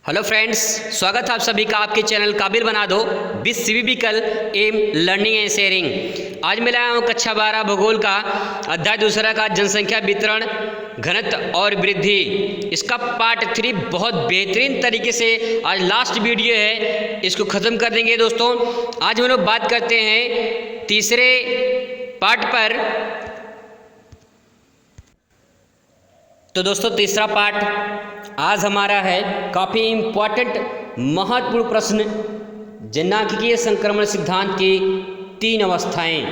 Hello friends, स्वागत है आप सभी का आपके चैनल काबिल बना दो विद सिविकल एम लर्निंग एंड शेयरिंग। आज मैं लाया हूँ कक्षा 12 भूगोल का अध्याय दूसरा का जनसंख्या वितरण घनत्व और वृद्धि। इसका पार्ट 3 बहुत बेहतरीन तरीके से आज लास्ट वीडियो है, इसको ख़त्म कर देंगे दोस्तों। आज हम लोग बात करते हैं तीसरे पार्ट पर। तो दोस्तों तीसरा पार्ट आज हमारा है काफ़ी इम्पॉर्टेंट महत्वपूर्ण प्रश्न, जनांकीय संक्रमण सिद्धांत की 3 अवस्थाएं।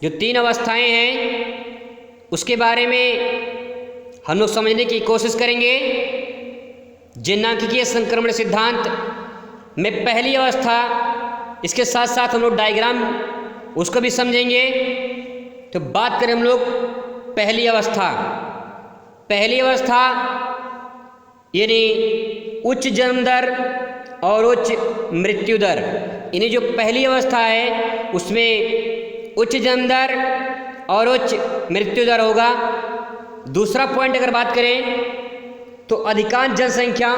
जो 3 अवस्थाएं हैं उसके बारे में हम लोग समझने की कोशिश करेंगे। जनांकीय संक्रमण सिद्धांत में पहली अवस्था, इसके साथ साथ हम लोग डायग्राम उसको भी समझेंगे। तो बात करें हम लोग पहली अवस्था यानी उच्च जन्म दर और उच्च मृत्यु दर। यानी जो पहली अवस्था है उसमें उच्च जन्म दर और उच्च मृत्यु दर होगा। दूसरा पॉइंट अगर बात करें तो अधिकांश जनसंख्या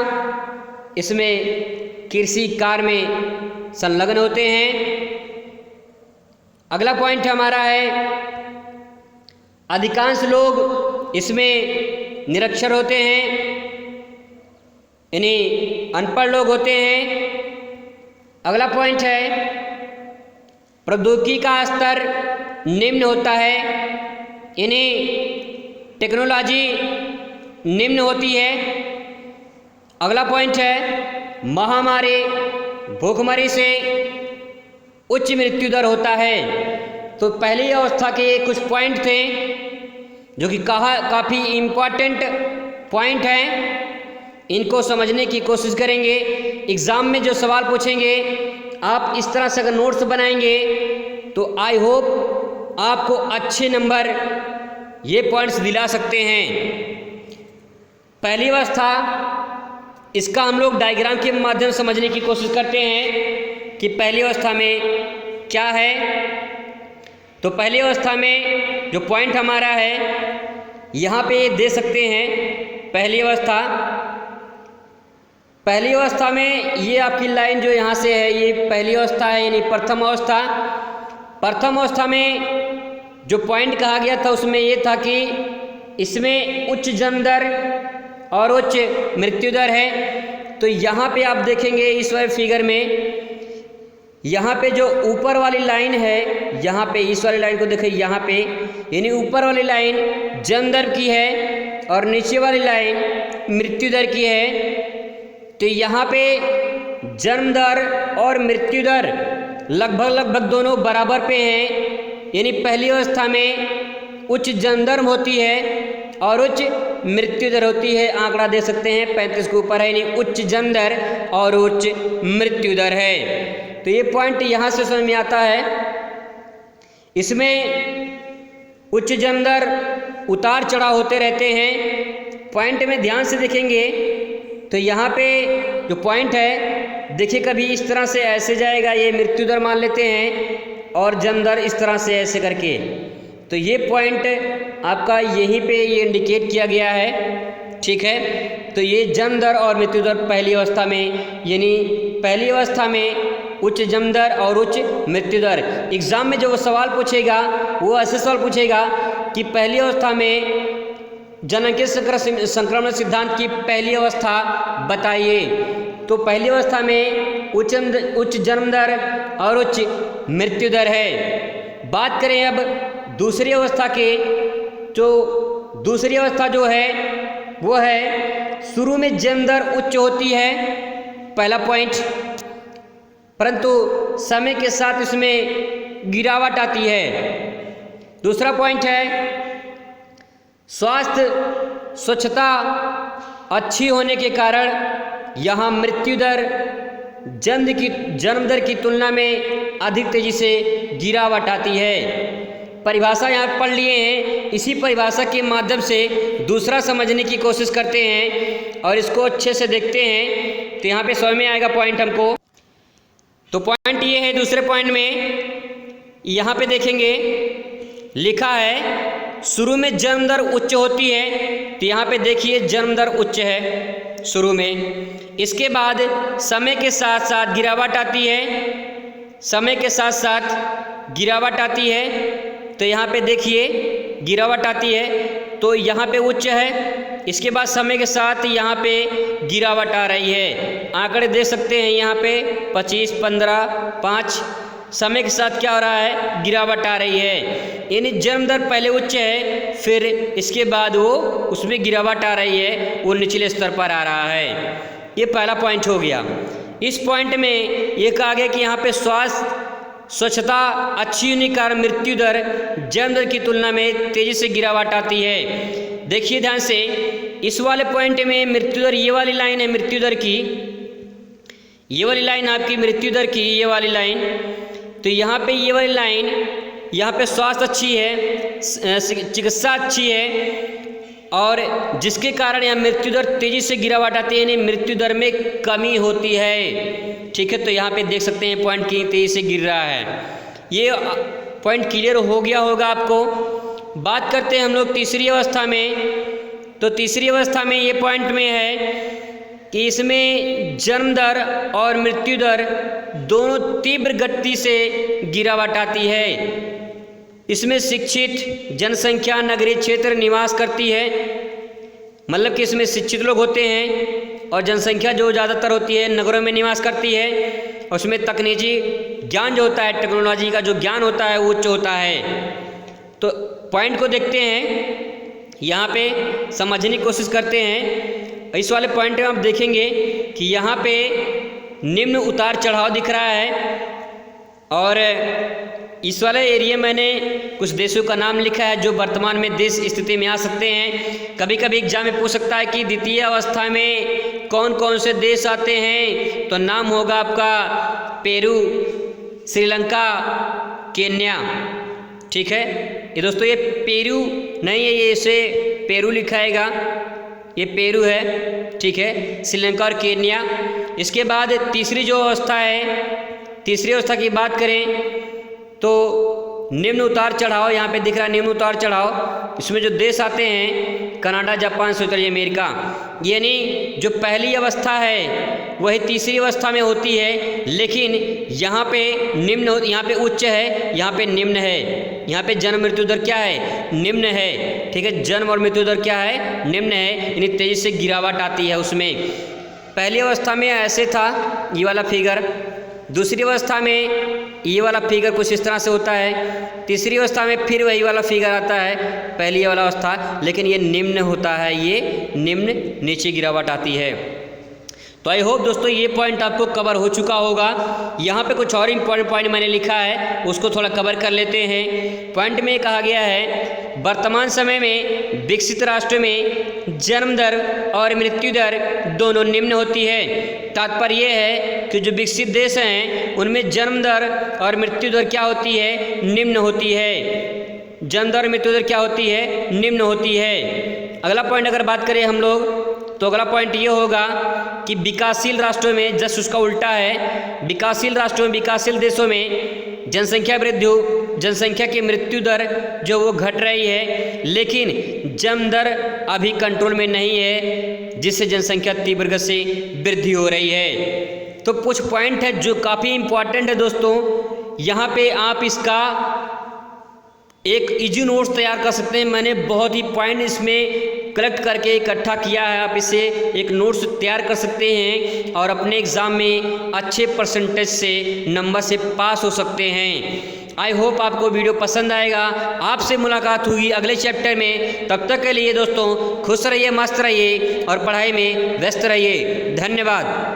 इसमें कृषि कार्य में संलग्न होते हैं। अगला पॉइंट हमारा है अधिकांश लोग इसमें निरक्षर होते हैं, यानी अनपढ़ लोग होते हैं। अगला पॉइंट है प्रौद्योगिकी का स्तर निम्न होता है, यानी टेक्नोलॉजी निम्न होती है। अगला पॉइंट है महामारी भूखमरी से उच्च मृत्यु दर होता है। तो पहली अवस्था के कुछ पॉइंट थे जो कि काफ़ी इम्पॉर्टेंट पॉइंट हैं, इनको समझने की कोशिश करेंगे। एग्ज़ाम में जो सवाल पूछेंगे आप इस तरह से अगर नोट्स बनाएंगे तो आई होप आपको अच्छे नंबर ये पॉइंट्स दिला सकते हैं। पहली अवस्था, इसका हम लोग डायग्राम के माध्यम से समझने की कोशिश करते हैं कि पहली अवस्था में क्या है। तो पहली अवस्था में जो पॉइंट हमारा है यहाँ पे दे सकते हैं। पहली अवस्था में ये आपकी लाइन जो यहाँ से है ये पहली अवस्था है, यानी प्रथम अवस्था। प्रथम अवस्था में जो पॉइंट कहा गया था उसमें ये था कि इसमें उच्च जन्म दर और उच्च मृत्यु दर है। तो यहाँ पे आप देखेंगे इस वाले फिगर में, यहाँ पे जो ऊपर वाली लाइन है, यहाँ पे इस वाली लाइन को देखिए, यहाँ पे यानी ऊपर वाली लाइन जन्म दर की है और नीचे वाली लाइन मृत्यु दर की है। तो यहाँ पे जन्म दर और मृत्यु दर लगभग दोनों बराबर पे हैं, यानी पहली अवस्था में उच्च जन्म दर होती है और उच्च मृत्यु दर होती है। आंकड़ा दे सकते हैं 35 के ऊपर है, यानी उच्च जन्म दर और उच्च मृत्यु दर है। तो ये पॉइंट यहाँ से समझ में आता है। इसमें उच्च जन्म दर उतार चढ़ाव होते रहते हैं। पॉइंट में ध्यान से देखेंगे तो यहाँ पे जो पॉइंट है देखिए, कभी इस तरह से ऐसे जाएगा, ये मृत्यु दर मान लेते हैं, और जन्म दर इस तरह से ऐसे करके। तो ये पॉइंट आपका यहीं पे ये इंडिकेट किया गया है, ठीक है। तो ये जन्म दर और मृत्यु दर पहली अवस्था में, यानी पहली अवस्था में उच्च जन्म दर और उच्च मृत्यु दर। एग्जाम में जो वो सवाल पूछेगा वो ऐसे सवाल पूछेगा कि पहली अवस्था में जनांकीय संक्रमण सिद्धांत की पहली अवस्था बताइए। तो पहली अवस्था में उच्च जन्म दर और उच्च मृत्यु दर है। बात करें अब दूसरी अवस्था के, तो दूसरी अवस्था जो है वो है शुरू में जन्म दर उच्च होती है, पहला पॉइंट, परंतु समय के साथ इसमें गिरावट आती है। दूसरा पॉइंट है स्वास्थ्य स्वच्छता अच्छी होने के कारण यहाँ मृत्यु दर जन्म दर की तुलना में अधिक तेजी से गिरावट आती है। परिभाषा यहाँ पढ़ लिए हैं, इसी परिभाषा के माध्यम से दूसरा समझने की कोशिश करते हैं और इसको अच्छे से देखते हैं तो यहाँ पे समझ में आएगा पॉइंट हमको। तो पॉइंट ये है, दूसरे पॉइंट में यहाँ पे देखेंगे लिखा है शुरू में जन्म दर उच्च होती है, तो यहाँ पे देखिए जन्म दर उच्च है, शुरू में। इसके बाद समय के साथ साथ गिरावट आती है, समय के साथ साथ गिरावट आती है। तो यहाँ पे देखिए गिरावट आती है, तो यहाँ पे उच्च है, इसके बाद समय के साथ यहाँ पे गिरावट आ रही है। आंकड़े देख सकते हैं यहाँ पे 25, 15, 5, समय के साथ क्या हो रहा है, गिरावट आ रही है। यानी जन्म दर पहले उच्च है, फिर इसके बाद वो उसमें गिरावट आ रही है, वो निचले स्तर पर आ रहा है। ये पहला पॉइंट हो गया। इस पॉइंट में ये कहा गया कि यहाँ पे स्वास्थ्य स्वच्छता अच्छी होने के कारण मृत्यु दर जन्म दर की तुलना में तेजी से गिरावट आती है। देखिए ध्यान से, इस वाले पॉइंट में मृत्यु दर, ये वाली लाइन है मृत्यु दर की, ये वाली लाइन आपकी मृत्यु दर की, ये वाली लाइन। तो यहाँ पे ये वाली लाइन, यहाँ पे स्वास्थ्य अच्छी है, चिकित्सा अच्छी है, और जिसके कारण यहाँ मृत्यु दर तेजी से गिरावट आती है, यानी मृत्यु दर में कमी होती है। ठीक है, तो यहाँ पे देख सकते हैं पॉइंट की तेजी से गिर रहा है। ये पॉइंट क्लियर हो गया होगा आपको। बात करते हैं हम लोग तीसरी अवस्था में। तो तीसरी अवस्था में ये पॉइंट में है कि इसमें जन्म दर और मृत्यु दर दोनों तीव्र गति से गिरावट आती है। इसमें शिक्षित जनसंख्या नगरीय क्षेत्र निवास करती है, मतलब कि इसमें शिक्षित लोग होते हैं और जनसंख्या जो ज़्यादातर होती है नगरों में निवास करती है। उसमें तकनीकी ज्ञान जो होता है, टेक्नोलॉजी का जो ज्ञान होता है वो उच्च होता है। तो पॉइंट को देखते हैं, यहाँ पे समझने की कोशिश करते हैं। इस वाले पॉइंट में आप देखेंगे कि यहाँ पे निम्न उतार चढ़ाव दिख रहा है, और इस वाले एरिया मैंने कुछ देशों का नाम लिखा है जो वर्तमान में देश स्थिति में आ सकते हैं। कभी कभी एग्जाम में पूछ सकता है कि द्वितीय अवस्था में कौन कौन से देश आते हैं, तो नाम होगा आपका पेरू, श्रीलंका, केन्या। ठीक है, ये दोस्तों ये पेरू नहीं है, ये इसे पेरू लिखाएगा, ये पेरू है। ठीक है, श्रीलंका और केन्या। इसके बाद तीसरी जो अवस्था है, तीसरी अवस्था की बात करें तो निम्न उतार चढ़ाव यहाँ पे दिख रहा है, निम्न उतार चढ़ाव। इसमें जो देश आते हैं कनाडा, जापान, उत्तरी अमेरिका, यानी जो पहली अवस्था है वही तीसरी अवस्था में होती है, लेकिन यहाँ पे निम्न, यहाँ पे उच्च है, यहाँ पे निम्न है। यहाँ पे जन्म मृत्यु दर क्या है, निम्न है। ठीक है, जन्म और मृत्यु दर क्या है, निम्न है, यानी तेजी से गिरावट आती है उसमें। पहली अवस्था में ऐसे था ये वाला फिगर, दूसरी अवस्था में ये वाला फिगर कुछ इस तरह से होता है, तीसरी अवस्था में फिर वही वाला फिगर आता है, पहली वाला अवस्था, लेकिन ये निम्न होता है, ये निम्न, नीचे गिरावट आती है। तो आई होप दोस्तों ये पॉइंट आपको कवर हो चुका होगा। यहाँ पे कुछ और इम्पोर्टेंट पॉइंट मैंने लिखा है, उसको थोड़ा कवर कर लेते हैं। पॉइंट में कहा गया है वर्तमान समय में विकसित राष्ट्रों में जन्म दर और मृत्यु दर दोनों निम्न होती है। तात्पर्य यह है कि जो विकसित देश हैं उनमें जन्म दर और मृत्यु दर क्या होती है, निम्न होती है। जन्म दर मृत्यु दर क्या होती है, निम्न होती है। अगला पॉइंट अगर बात करें हम लोग, तो अगला पॉइंट ये होगा कि विकासशील राष्ट्रों में जस्ट उसका उल्टा है। विकासशील राष्ट्रों में, विकासशील देशों में जनसंख्या वृद्धि, जनसंख्या की मृत्यु दर जो वो घट रही है, लेकिन जन्म दर अभी कंट्रोल में नहीं है, जिससे जनसंख्या तीव्र गति से वृद्धि हो रही है। तो कुछ पॉइंट है जो काफ़ी इम्पॉर्टेंट है दोस्तों। यहाँ पे आप इसका एक इजी नोट्स तैयार कर सकते हैं। मैंने बहुत ही पॉइंट इसमें कलेक्ट करके इकट्ठा किया है, आप इसे एक नोट्स तैयार कर सकते हैं और अपने एग्ज़ाम में अच्छे परसेंटेज से नंबर से पास हो सकते हैं। आई होप आपको वीडियो पसंद आएगा। आपसे मुलाकात होगी अगले चैप्टर में। तब तक के लिए दोस्तों खुश रहिए, मस्त रहिए और पढ़ाई में व्यस्त रहिए। धन्यवाद।